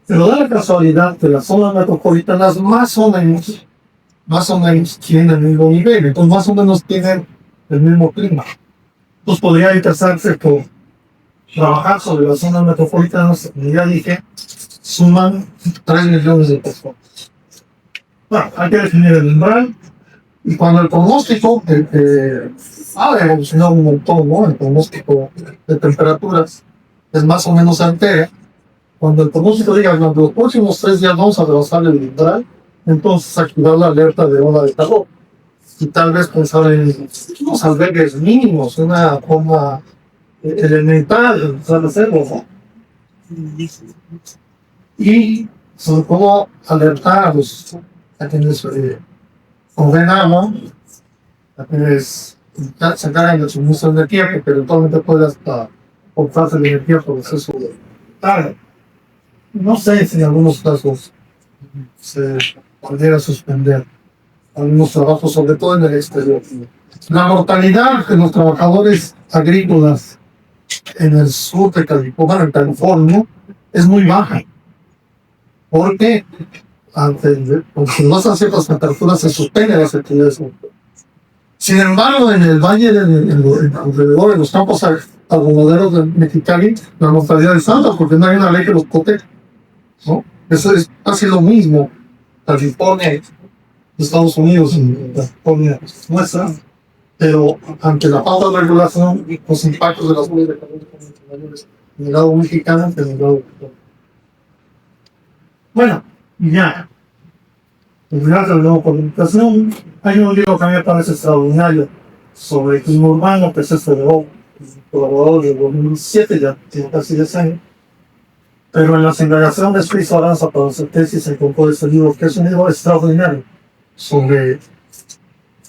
Pero da la casualidad que las zonas metropolitanas más o menos tienen el mismo nivel, entonces más o menos tienen el mismo clima. Entonces podría interesarse por trabajar sobre las zonas metropolitanas, como ya dije, suman 3 millones de personas. Bueno, hay que definir el umbral Y cuando el pronóstico ha evolucionado un montón, ¿no? El pronóstico de temperaturas es más o menos certero. Cuando el pronóstico diga que durante los próximos 3 días vamos a rebasar el umbral, entonces activar la alerta de ola de calor. Y tal vez pensar en unos albergues mínimos, una forma elemental de empezar a hacerlo, ¿no? Y sobre todo alertar a quienes conven agua, a quienes se encargan de suministro de energía, porque eventualmente puede hasta cortarse la energía por exceso de carga. No sé si en algunos casos se pudiera suspender algunos trabajos, sobre todo en el exterior. La mortalidad de los trabajadores agrícolas en el sur de California, en California, es muy baja, porque si no se hacen las temperaturas se suspenden las actividades. Sin embargo, en el valle, alrededor de los campos algodoneros de Mexicali, la mortalidad es alta porque no hay una ley que los protege, ¿no? Eso es casi lo mismo. California, Estados Unidos y California nuestra, pero ante la falta de regulación, los impactos de las leyes de calor son mucho mayores en el lado mexicano que en el lado mexicano. Bueno, y ya. Gracias a la nueva comunicación, hay un libro que a mí me parece extraordinario sobre el clima urbano, que es este de un colaborador del 2007, ya tiene casi 10 años. Pero en las indagaciones que hizo Aranza para su tesis se encontró este libro, que es un libro extraordinario sobre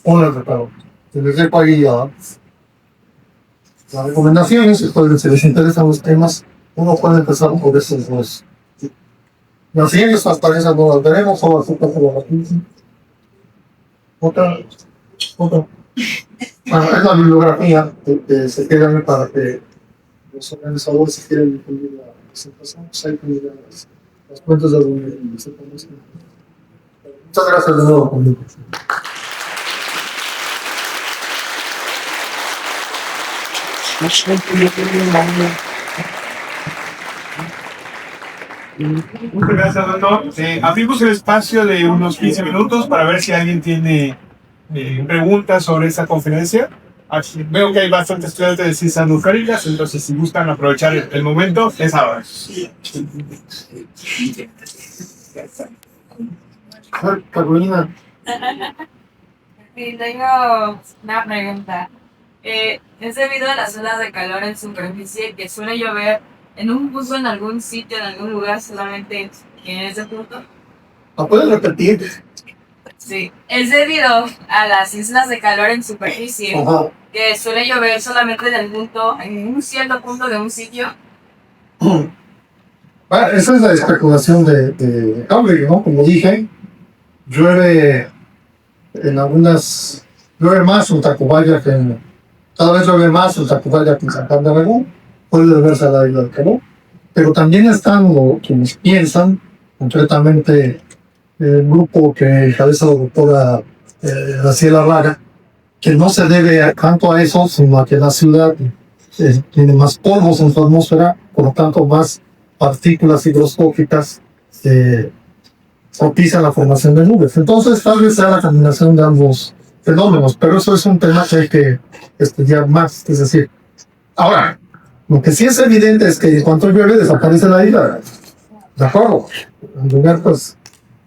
olas de calor. Les dejo ahí las recomendaciones, y pues, si les interesan los temas, uno puede empezar por esos dos. Las siguientes transparencias no las veremos, solo las otras de la 15. Otra. Bueno, es la bibliografía que se queda para que los organizadores, si quieren difundir la presentación, pues hay que mirar las cuentas de donde se conocen. Muchas gracias de nuevo, conmigo. Muchas gracias, doctor. Abrimos el espacio de unos 15 minutos para ver si alguien tiene preguntas sobre esta conferencia. Aquí veo que hay bastantes estudiantes de ciencias nucleares, entonces si buscan aprovechar el momento, es ahora. Carolina. Sí, tengo una pregunta. Es debido a las olas de calor en superficie que suele llover en un punto, en algún sitio, en algún lugar, solamente en ese punto. ¿La puedes repetir? Sí, es debido a las islas de calor en superficie que suele llover solamente en un cierto punto de un sitio. Bueno, esa es la especulación de Cambridge, ¿no? Como dije, llueve más en Tacubaya cada vez llueve más en Tacubaya que en San Juan de Aragón, puede deberse a la isla del calor, pero también están quienes piensan, concretamente el grupo que encabeza la doctora Graciela Raga, que no se debe tanto a eso, sino a que la ciudad tiene más polvos en su atmósfera, por lo tanto más partículas higroscópicas propician la formación de nubes. Entonces tal vez sea la combinación de ambos fenómenos, pero eso es un tema que hay que estudiar más. Es decir, ahora, lo que sí es evidente es que en cuanto llueve desaparece la isla. ¿De acuerdo? El lugar pues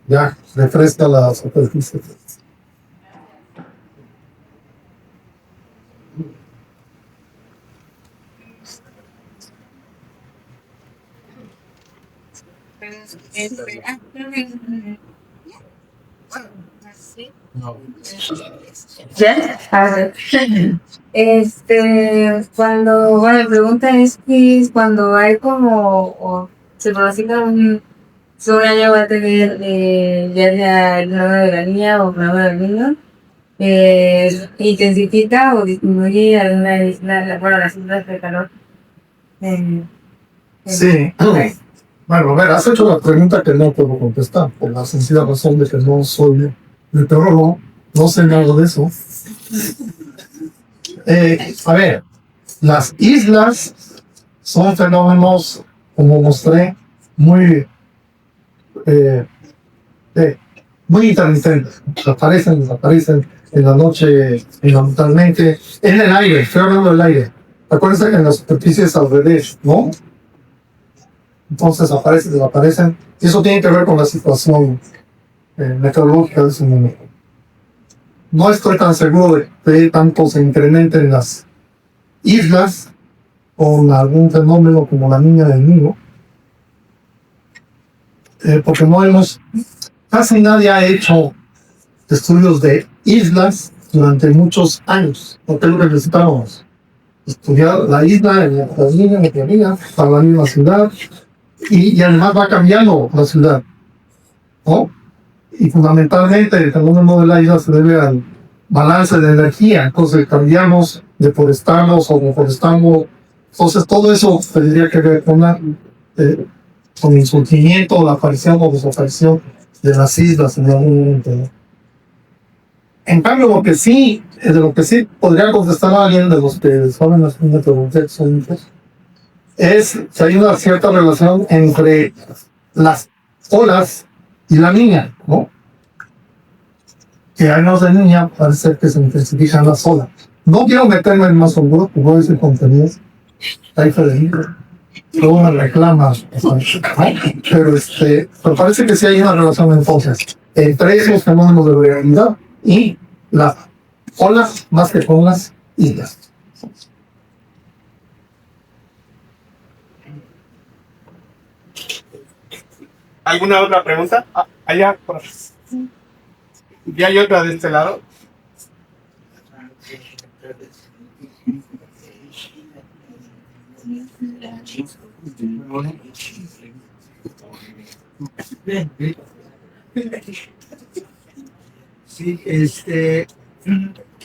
ya refresca la superficie. ¿Ya? A ver. La pregunta es que cuando hay se pronostica si un año va a tener ya sea el grado de la niña o grado del niño, intensifica o disminuye las islas de calor. Sí. Bueno, a ver, has hecho la pregunta que no puedo contestar, por la sencilla razón de que no soy meteorólogo, no sé nada de eso. A ver, las islas son fenómenos, como mostré, muy intermitentes. Aparecen, desaparecen. en la noche, fundamentalmente, en el aire, estoy hablando del aire. Acuérdense que en las superficies al revés, ¿no? Entonces aparecen, desaparecen. Y eso tiene que ver con la situación meteorológica de ese momento. No estoy tan seguro de que tanto se incrementen las islas con algún fenómeno como la niña del Nilo, porque casi nadie ha hecho estudios de islas durante muchos años, porque es lo que necesitamos. Estudiar la isla en la línea, para la misma ciudad, y además va cambiando la ciudad, ¿no? Y fundamentalmente el fenómeno de la isla se debe al balance de energía. Entonces cambiamos, deforestamos o reforestamos. Entonces todo eso tendría que ver con el surgimiento, la aparición o desaparición de las islas en algún momento, ¿no? En cambio, de lo que sí podría contestar a alguien de los que saben las metodologías sónicas, es que hay una cierta relación entre las olas y la niña, ¿no? Que hay más de niña, parece que se intensifican las olas. No quiero meterme en más seguro, porque voy a decir contenidos. Hay Federico, luego me reclama, pero parece que sí hay una relación entonces entre esos fenómenos de realidad y las olas más que con las islas. ¿Alguna otra pregunta? Allá, por ahí. ¿Y hay otra de este lado? Sí,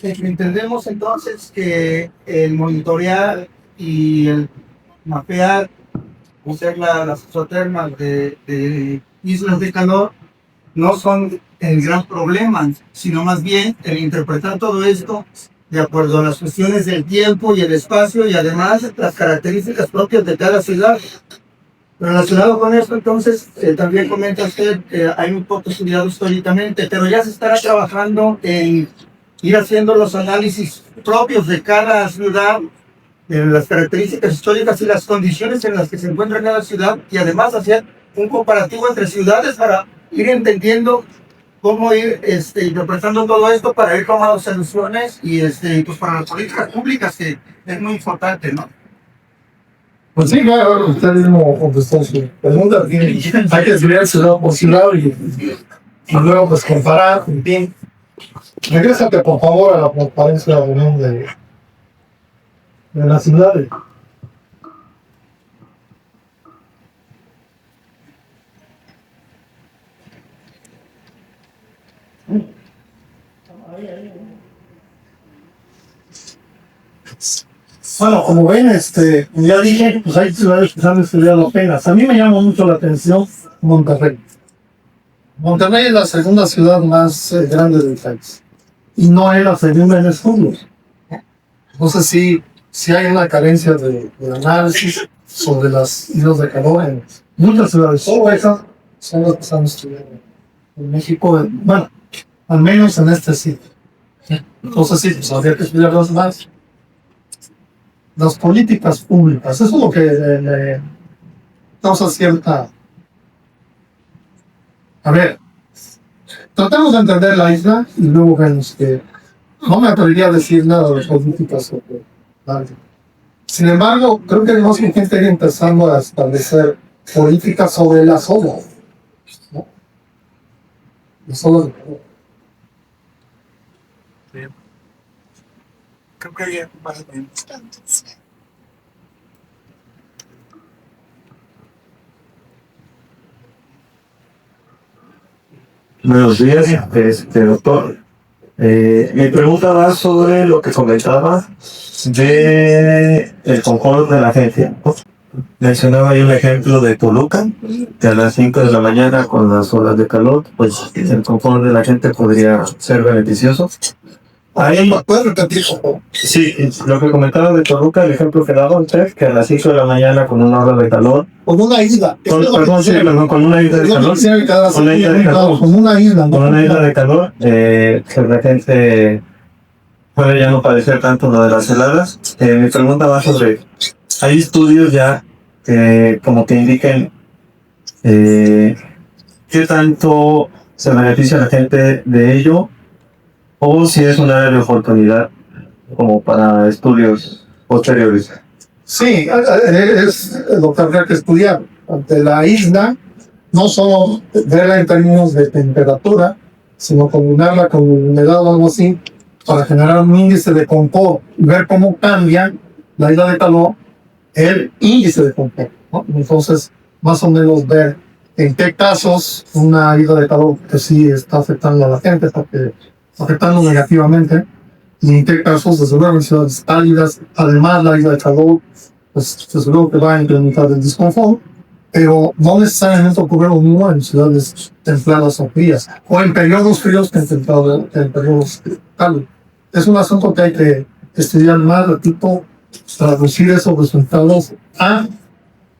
entendemos entonces que el monitorear y el mapear, hacer las exotermas de islas de calor, no son el gran problema, sino más bien el interpretar todo esto de acuerdo a las cuestiones del tiempo y el espacio y además las características propias de cada ciudad. Relacionado con esto, entonces, también comenta usted que hay un poco estudiado históricamente, pero ya se estará trabajando en ir haciendo los análisis propios de cada ciudad, de las características históricas y las condiciones en las que se encuentra cada ciudad, y además hacer un comparativo entre ciudades para ir entendiendo cómo ir interpretando todo esto para ir tomando soluciones y pues para las políticas públicas, que es muy importante, ¿no? Pues sí, claro, usted mismo contestó su pregunta. Hay que estudiar ciudad por ciudad y luego pues comparar, en fin. Regrésate por favor a la transparencia de las ciudades. Bueno, como ven, ya dije, pues hay ciudades que se han estudiado apenas. A mí me llama mucho la atención Monterrey. Monterrey es la segunda ciudad más grande del país. Y no es la segunda en estudios. Entonces sí hay una carencia de análisis sobre las islas de calor en muchas ciudades. Solo esas son las que están estudiando. En México, bueno, al menos en este sitio. Entonces sí, pues habría que estudiar las más. Las políticas públicas, eso es lo que le causa cierta... A ver, tratamos de entender la isla y luego vemos que no me atrevería a decir nada de las políticas sobre la isla. Sin embargo, creo que es más urgente ir empezando a establecer políticas sobre las olas, ¿no? Las olas de calor. Creo que hay más de instantes. Buenos días, doctor. Mi pregunta va sobre lo que comentaba de el confort de la gente. Mencionaba ahí un ejemplo de Toluca, que a las 5 de la mañana con las olas de calor, pues el confort de la gente podría ser beneficioso. Ahí, ¿Puedes repetir, por favor? sí, lo que comentaba de Toluca, el ejemplo que daba usted, que a las 5 de la mañana con una hora de calor, Con una isla. con una isla de calor, Con una isla de calor. Con una isla. con una isla de calor, que la gente puede ya no padecer tanto lo de las heladas. Mi pregunta va sobre, hay estudios ya que como que indiquen qué tanto se beneficia a la gente de ello, o si es un área de oportunidad como para estudios posteriores. Sí, es lo que habría que estudiar. Ante la isla, no solo verla en términos de temperatura, sino combinarla con humedad o algo así, para generar un índice de confort, ver cómo cambia la isla de calor el índice de confort, ¿no? Entonces, más o menos ver en qué casos una isla de calor que sí está afectando a la gente, está afectando negativamente, y en qué casos, desde luego, en ciudades cálidas, además la isla de calor, pues desde luego que va a incrementar el desconfort, pero no necesariamente ocurre lo mismo en ciudades templadas o frías, o en periodos fríos que en periodos cálidos. Es un asunto que hay que estudiar más, repito, traducir esos resultados a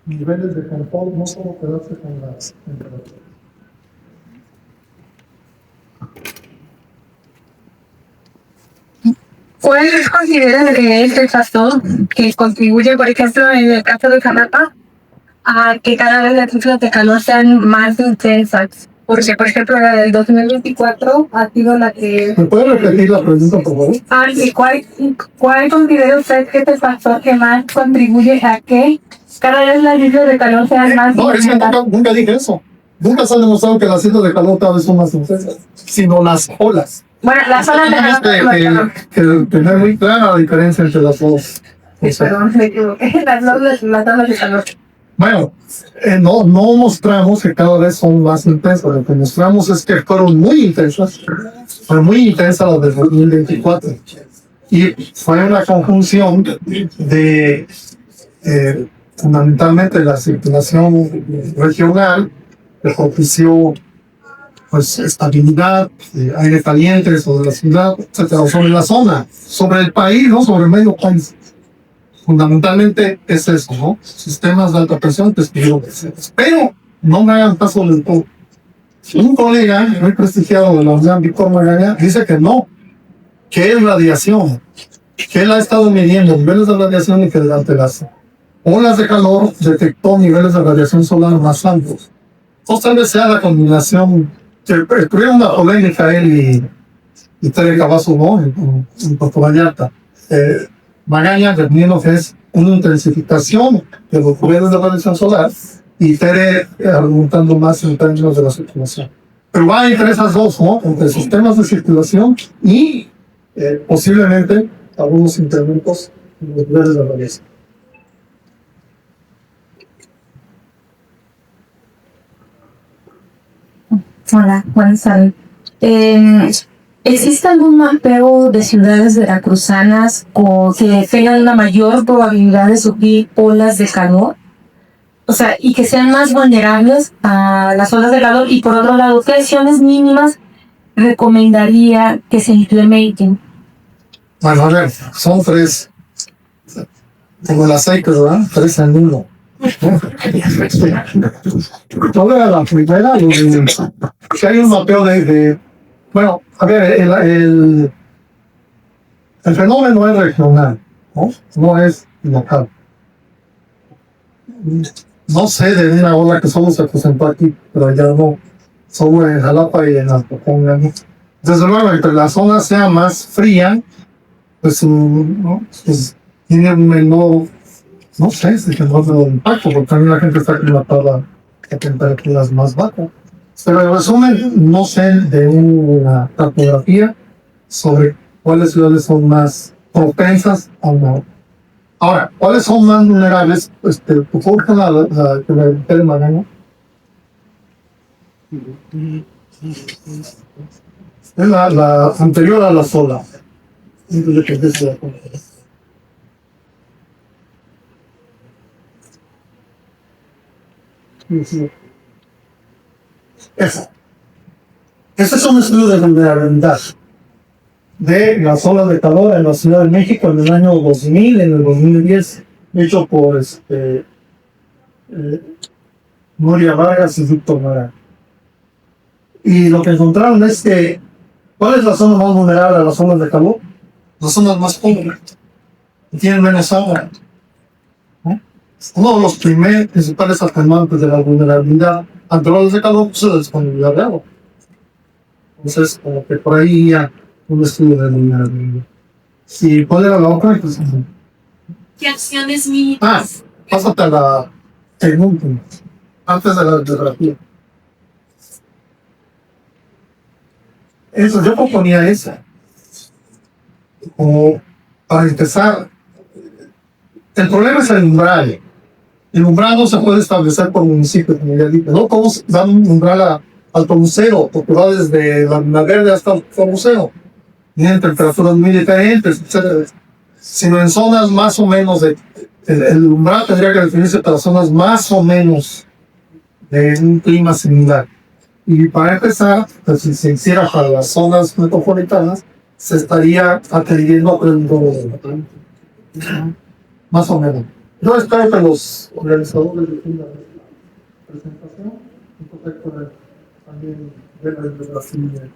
niveles de confort, no solo quedarse con las temperaturas. ¿Cuál considera que es el factor que contribuye, por ejemplo, en el caso de Jalapa, a que cada vez las cifras de calor sean más intensas? Porque, por ejemplo, la del 2024 ha sido la que... ¿Me puede repetir la pregunta, por favor? ¿Y cuál considera usted que es el factor que más contribuye a que cada vez las cifras de calor sean más No, es que intensas? nunca dije eso. Nunca se ha demostrado que las islas de calor cada vez son más intensas, sino las olas. Bueno, las olas de calor... Que tener muy clara la diferencia entre las dos. O sea, Perdón, me equivoqué. Las olas de calor. bueno, no mostramos que cada vez son más intensas. Lo que mostramos es que fueron muy intensas. Fue muy intensa la del 2024. Y fue una conjunción de fundamentalmente la circulación regional que propició pues estabilidad, aire caliente sobre la ciudad, etcétera, o sobre la zona, sobre el país, no sobre el medio país. Fundamentalmente es eso, ¿no? Sistemas de alta presión que estuvieron presentes. Pero no me hagan caso del todo. Un colega muy prestigiado de la UNAM, Víctor Magaña, dice que no, que es radiación, que él ha estado midiendo niveles de radiación y que durante las olas de calor detectó niveles de radiación solar más altos. O tal vez sea la combinación, que tuvieron una polémica él y Tere Cavazo, ¿no? En Puerto Vallarta. Magaña definiendo que es una intensificación de los niveles de radiación solar y Tere argumentando más en términos de la circulación. Pero va entre esas dos, ¿no? Entre sistemas de circulación y posiblemente algunos incrementos en los niveles de radiación. Hola, buenas tardes. ¿Existe algún mapeo de ciudades veracruzanas que tengan una mayor probabilidad de sufrir olas de calor? O sea, y que sean más vulnerables a las olas de calor. Y por otro lado, ¿qué acciones mínimas recomendaría que se implementen? Bueno, a ver, son tres, como el aceite, ¿verdad? Tres en uno. Sobre la primera, que hay un mapeo bueno, a ver, el fenómeno es regional, ¿no? No es local. No sé de una ola que solo se presentó aquí, pero ya no, solo en Jalapa y en Altoconga, ¿no? Desde luego, entre la zona sea más fría, pues, ¿no? Pues tiene un menor, no sé si tendrá un impacto, porque también la gente está aclimatada a temperaturas más bajas. Pero en resumen, no sé de una cartografía sobre cuáles ciudades son más propensas a una. Ahora, ¿cuáles son más vulnerables? Pues por favor, la que me dé Magaña. Es la anterior a la sola. Esa. Ese es un estudio de vulnerabilidad. de las olas de calor en la Ciudad de México en el año 2000, en el 2010, hecho por Nuria Vargas y Víctor Mara. Y lo que encontraron es que, ¿cuál es la zona más vulnerable a las olas de calor? Las zonas más pobres, que tienen menos agua. ¿No? Uno de los principales atenuantes de la vulnerabilidad ante olas de calor es la disponibilidad de agua. Entonces, como que por ahí ya un estudio de vulnerabilidad. ¿Y cuál era la otra? Pues, ¿Qué acciones mínimas? pásate a la penúltima, antes de la bibliografía. Eso, yo proponía esa. Como para empezar, el problema es el umbral. El umbral no se puede establecer por municipio, como ya dije. No todos dan un umbral al Tomucero, porque va desde la Verde hasta el Tomucero. Tienen temperaturas muy diferentes, etc. Sino en zonas más o menos el umbral tendría que definirse para zonas más o menos de un clima similar. Y para empezar, pues, si se hiciera para las zonas metropolitanas, se estaría atendiendo el doble. Más o menos. Yo espero que los organizadores de la presentación, entonces, también ver la bibliografía.